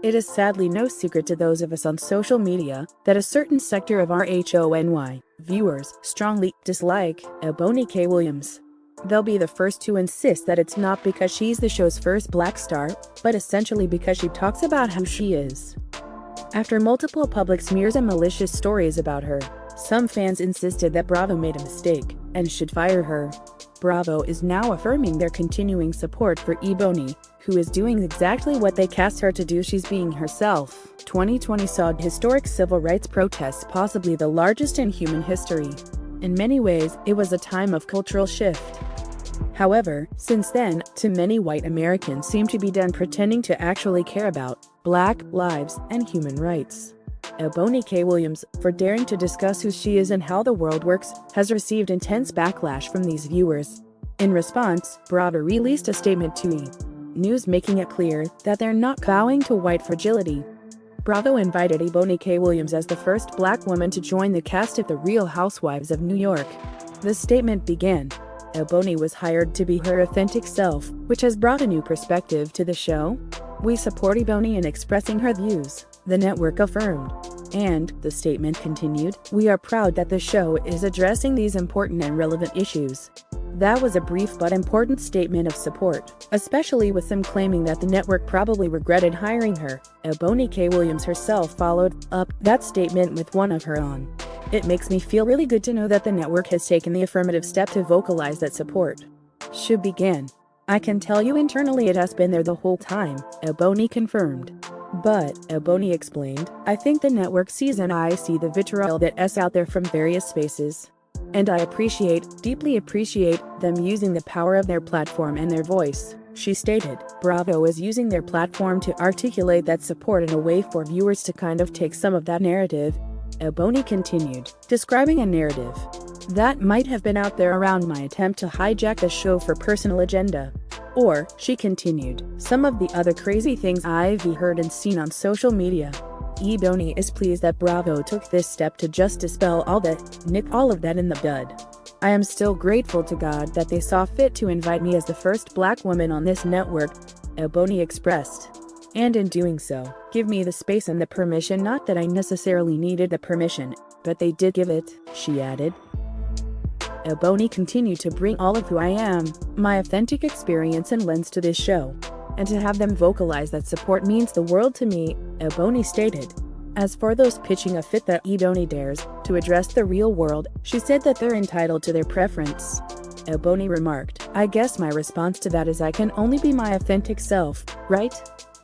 It is sadly no secret to those of us on social media that a certain sector of our HONY viewers strongly dislike Eboni K. Williams. They'll be the first to insist that it's not because she's the show's first black star, but essentially because she talks about who she is. After multiple public smears and malicious stories about her, some fans insisted that Bravo made a mistake and should fire her. Bravo is now affirming their continuing support for Eboni, who is doing exactly what they cast her to do. She's being herself. 2020 saw historic civil rights protests, possibly the largest in human history. In many ways, it was a time of cultural shift. However, since then, too many white Americans seem to be done pretending to actually care about Black lives and human rights. Eboni K. Williams, for daring to discuss who she is and how the world works, has received intense backlash from these viewers. In response, Bravo released a statement to E! News making it clear that they're not bowing to white fragility. Bravo invited Eboni K. Williams as the first black woman to join the cast of The Real Housewives of New York. The statement began, "Eboni was hired to be her authentic self, which has brought a new perspective to the show. We support Eboni in expressing her views," the network affirmed. And, the statement continued, "We are proud that the show is addressing these important and relevant issues." That was a brief but important statement of support, especially with some claiming that the network probably regretted hiring her. Eboni K. Williams herself followed up that statement with one of her own. "It makes me feel really good to know that the network has taken the affirmative step to vocalize that support." She began, "I can tell you internally it has been there the whole time," Eboni confirmed. But, Eboni explained, "I think the network sees and I see the vitriol that's out there from various spaces. And I deeply appreciate, them using the power of their platform and their voice." She stated, "Bravo is using their platform to articulate that support in a way for viewers to kind of take some of that narrative." Eboni continued, describing a narrative that might have been out there around my attempt to hijack the show for personal agenda. Or, she continued, some of the other crazy things I've heard and seen on social media. Eboni is pleased that Bravo took this step to just dispel nip all of that in the bud. "I am still grateful to God that they saw fit to invite me as the first black woman on this network," Eboni expressed. "And in doing so, give me the space and the permission, not that I necessarily needed the permission, but they did give it," she added. Eboni continued to bring all of who I am, my authentic experience and lens to this show. And to have them vocalize that support means the world to me, Eboni stated. As for those pitching a fit that Eboni dares to address the real world, she said that they're entitled to their preference. Eboni remarked, "I guess my response to that is I can only be my authentic self, right?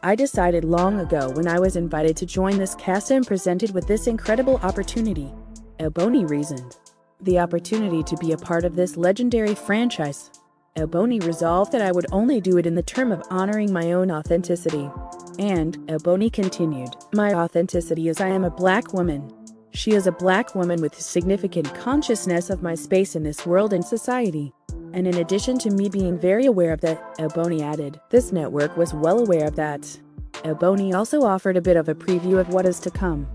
I decided long ago when I was invited to join this cast and presented with this incredible opportunity," Eboni reasoned. "The opportunity to be a part of this legendary franchise. Eboni resolved that I would only do it in the term of honoring my own authenticity." And, Eboni continued, "My authenticity is I am a black woman. She is a black woman with significant consciousness of my space in this world and society. And in addition to me being very aware of that," Eboni added, "this network was well aware of that." Eboni also offered a bit of a preview of what is to come.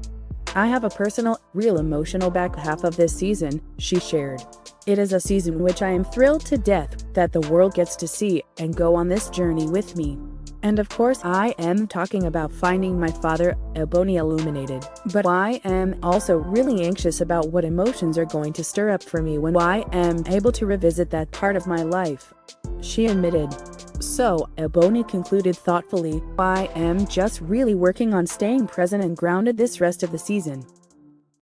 "I have a personal, real emotional back half of this season," she shared. "It is a season which I am thrilled to death that the world gets to see and go on this journey with me. And of course I am talking about finding my father," Eboni illuminated. "But I am also really anxious about what emotions are going to stir up for me when I am able to revisit that part of my life," she admitted. So, Eboni concluded thoughtfully, "I am just really working on staying present and grounded this rest of the season."